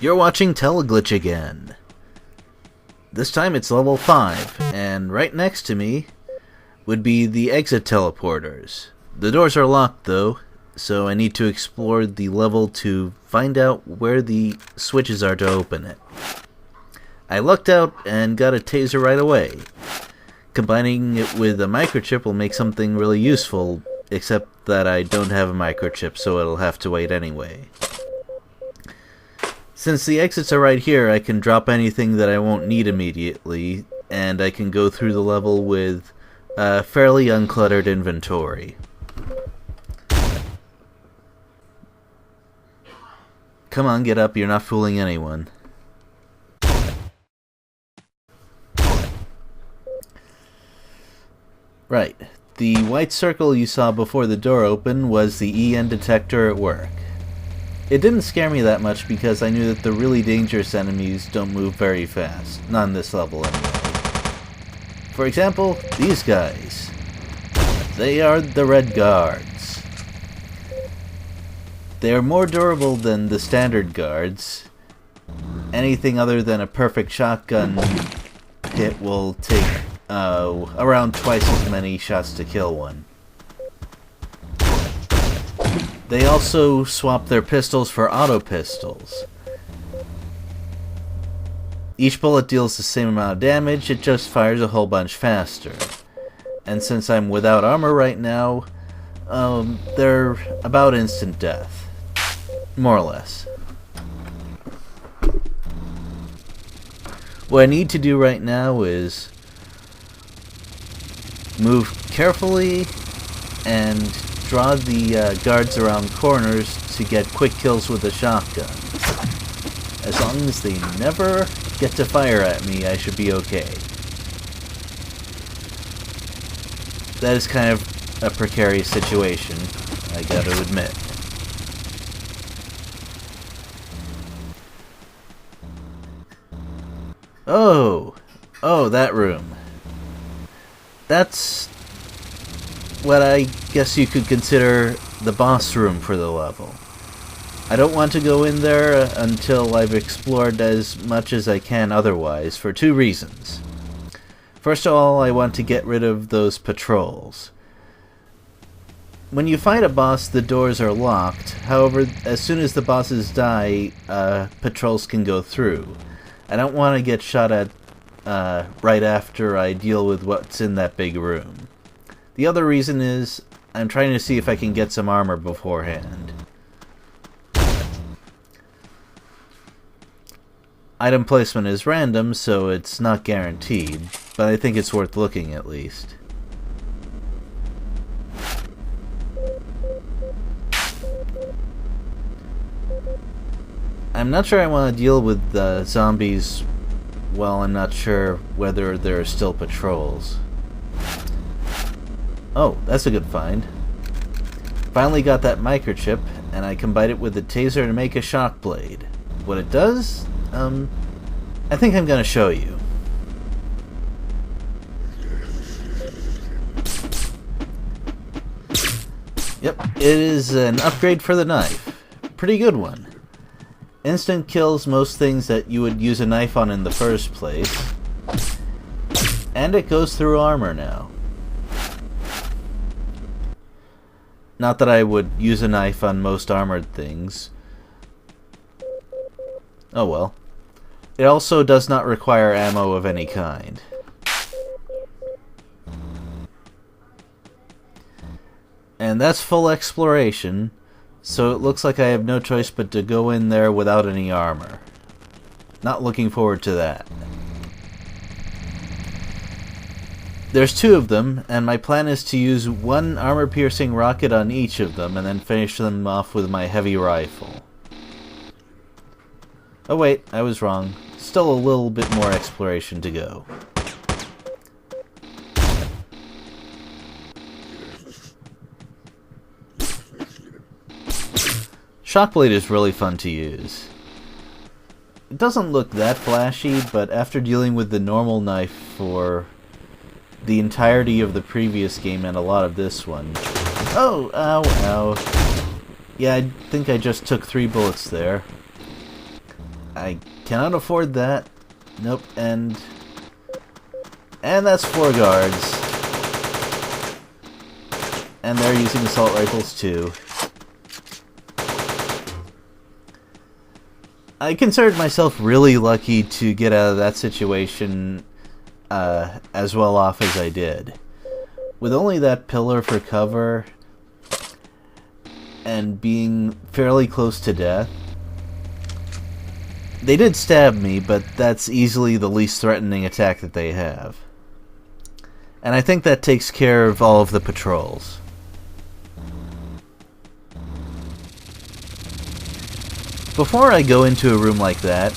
You're watching Teleglitch again. This time it's level 5, and right next to me would be the exit teleporters. The doors are locked though, so I need to explore the level to find out where the switches are to open it. I lucked out and got a taser right away. Combining it with a microchip will make something really useful, except that I don't have a microchip, so it'll have to wait anyway. Since the exits are right here, I can drop anything that I won't need immediately, and I can go through the level with a fairly uncluttered inventory. Come on, get up, you're not fooling anyone. Right, the white circle you saw before the door opened was the EN detector at work. It didn't scare me that much because I knew that the really dangerous enemies don't move very fast. Not on this level anyway. For example, these guys. They are the Red Guards. They are more durable than the standard guards. Anything other than a perfect shotgun hit will take around twice as many shots to kill one. They also swap their pistols for auto pistols. Each bullet deals the same amount of damage, it just fires a whole bunch faster. And since I'm without armor right now, they're about instant death. More or less. What I need to do right now is move carefully and draw the guards around corners to get quick kills with a shotgun. As long as they never get to fire at me, I should be okay. That is kind of a precarious situation, I gotta admit. Oh, that room. That's what I guess you could consider the boss room for the level. I don't want to go in there until I've explored as much as I can otherwise, for two reasons. First of all, I want to get rid of those patrols. When you fight a boss, the doors are locked. However, as soon as the bosses die, patrols can go through. I don't want to get shot at right after I deal with what's in that big room. The other reason is, I'm trying to see if I can get some armor beforehand. Item placement is random, so it's not guaranteed, but I think it's worth looking at least. I'm not sure I want to deal with the zombies. Well, I'm not sure whether there are still patrols. Oh, that's a good find. Finally got that microchip, and I combined it with the taser to make a shock blade. What it does? I think I'm gonna show you. Yep, it is an upgrade for the knife. Pretty good one. Instant kills most things that you would use a knife on in the first place. And it goes through armor now. Not that I would use a knife on most armored things. Oh well. It also does not require ammo of any kind. And that's full exploration, so it looks like I have no choice but to go in there without any armor. Not looking forward to that. There's two of them, and my plan is to use one armor-piercing rocket on each of them, and then finish them off with my heavy rifle. Oh wait, I was wrong. Still a little bit more exploration to go. Shockblade is really fun to use. It doesn't look that flashy, but after dealing with the normal knife for the entirety of the previous game and a lot of this one... Oh, ow, ow. Yeah, I think I just took 3 bullets there. I cannot afford that. Nope, and that's 4 guards. And they're using assault rifles too. I considered myself really lucky to get out of that situation as well off as I did. With only that pillar for cover and being fairly close to death. They did stab me, but that's easily the least threatening attack that they have. And I think that takes care of all of the patrols. Before I go into a room like that,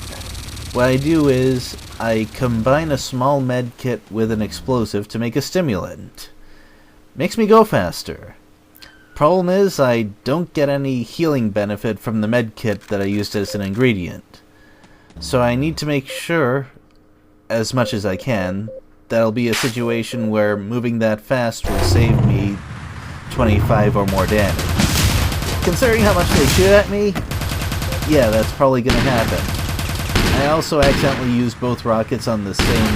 what I do is I combine a small med kit with an explosive to make a stimulant. Makes me go faster. Problem is, I don't get any healing benefit from the med kit that I used as an ingredient. So I need to make sure, as much as I can, that'll be a situation where moving that fast will save me 25 or more damage. Considering how much they shoot at me, yeah, that's probably gonna happen. I also accidentally used both rockets on the same,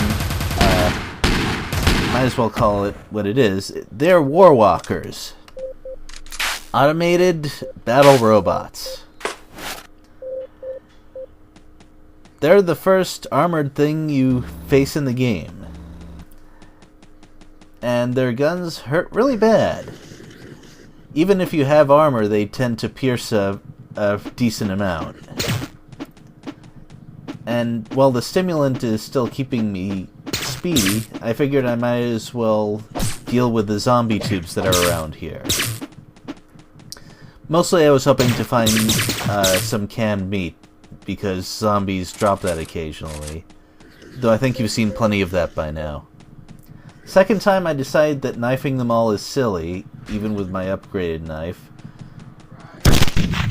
might as well call it what it is. They're war walkers. Automated battle robots. They're the first armored thing you face in the game. And their guns hurt really bad. Even if you have armor, they tend to pierce a decent amount. And while the stimulant is still keeping me speedy, I figured I might as well deal with the zombie tubes that are around here. Mostly I was hoping to find some canned meat, because zombies drop that occasionally. Though I think you've seen plenty of that by now. Second time I decided that knifing them all is silly, even with my upgraded knife.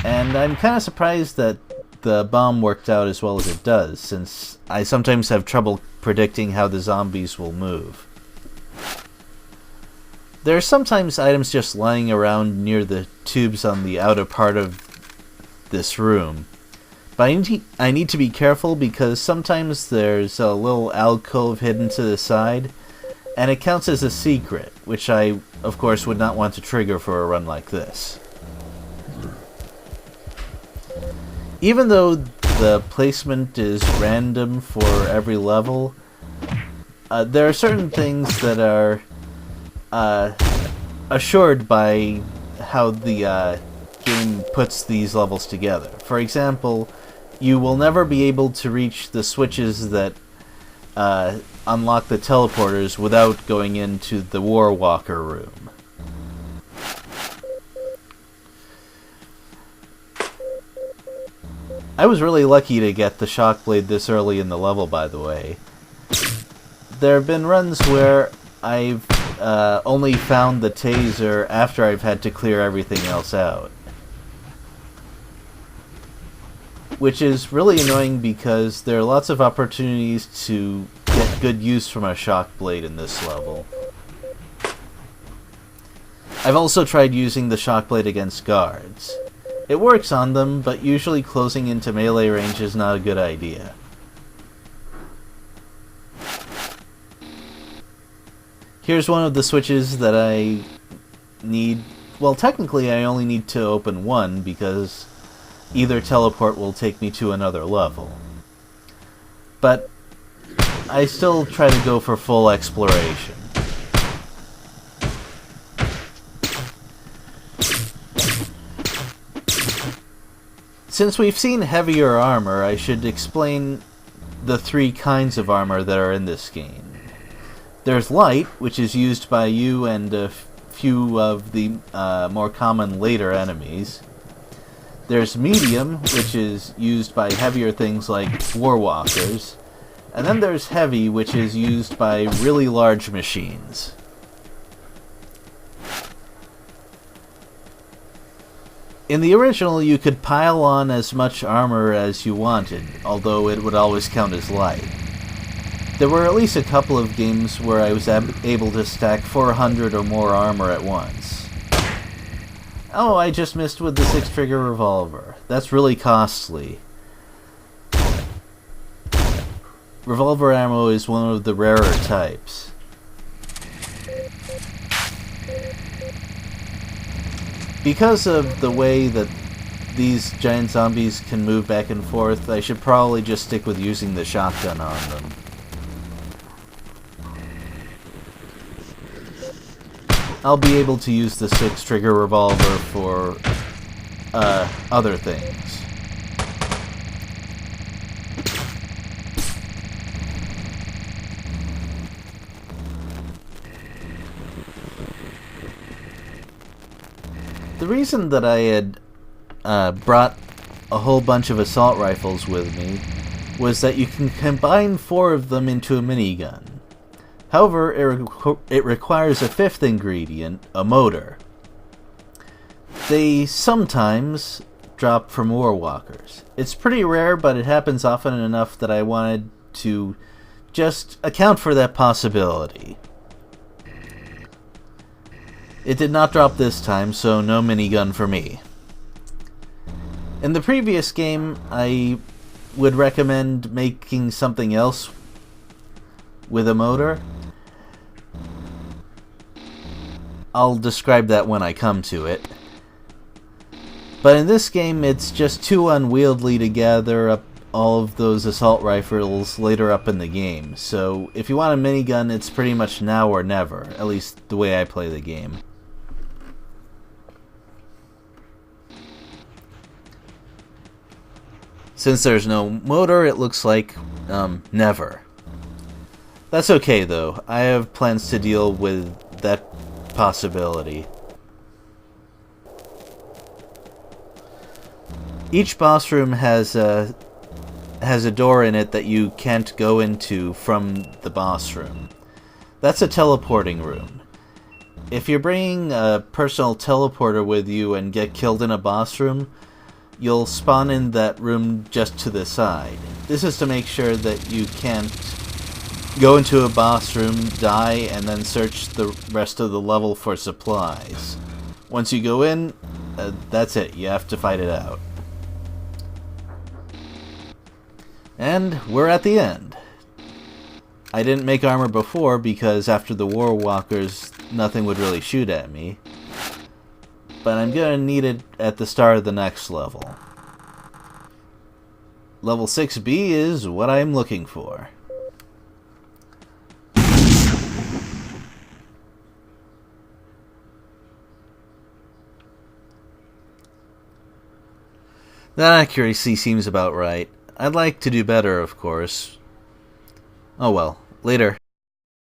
And I'm kind of surprised that the bomb worked out as well as it does, since I sometimes have trouble predicting how the zombies will move. There are sometimes items just lying around near the tubes on the outer part of this room. But I need to be careful because sometimes there's a little alcove hidden to the side, and it counts as a secret, which I, of course, would not want to trigger for a run like this. Even though the placement is random for every level, there are certain things that are assured by how the game puts these levels together. For example, you will never be able to reach the switches that unlock the teleporters without going into the War Walker room. I was really lucky to get the shock blade this early in the level, by the way. There have been runs where I've only found the taser after I've had to clear everything else out. Which is really annoying because there are lots of opportunities to get good use from a shock blade in this level. I've also tried using the shock blade against guards. It works on them, but usually closing into melee range is not a good idea. Here's one of the switches that I need. Well, technically I only need to open one because either teleport will take me to another level. But I still try to go for full exploration. Since we've seen heavier armor, I should explain the 3 kinds of armor that are in this game. There's light, which is used by you and a few of the more common later enemies. There's medium, which is used by heavier things like war walkers. And then there's heavy, which is used by really large machines. In the original, you could pile on as much armor as you wanted, although it would always count as light. There were at least a couple of games where I was able to stack 400 or more armor at once. Oh, I just missed with the 6-trigger revolver. That's really costly. revolver ammo is one of the rarer types. Because of the way that these giant zombies can move back and forth, I should probably just stick with using the shotgun on them. I'll be able to use the 6-trigger revolver for other things. The reason that I had brought a whole bunch of assault rifles with me was that you can combine 4 of them into a minigun. However, it requires a 5th ingredient, a motor. They sometimes drop from warwalkers. It's pretty rare, but it happens often enough that I wanted to just account for that possibility. It did not drop this time, so no minigun for me. In the previous game, I would recommend making something else with a motor. I'll describe that when I come to it. But in this game, it's just too unwieldy to gather up all of those assault rifles later up in the game. So if you want a minigun, it's pretty much now or never, at least the way I play the game. Since there's no motor, it looks like never. That's okay though, I have plans to deal with that possibility. Each boss room has a door in it that you can't go into from the boss room. That's a teleporting room. If you're bringing a personal teleporter with you and get killed in a boss room, you'll spawn in that room just to the side. This is to make sure that you can't go into a boss room, die, and then search the rest of the level for supplies. Once you go in, that's it. You have to fight it out. And we're at the end. I didn't make armor before because after the War Walkers, nothing would really shoot at me. But I'm gonna need it at the start of the next level. Level 6B is what I'm looking for. That accuracy seems about right. I'd like to do better, of course. Oh well, later.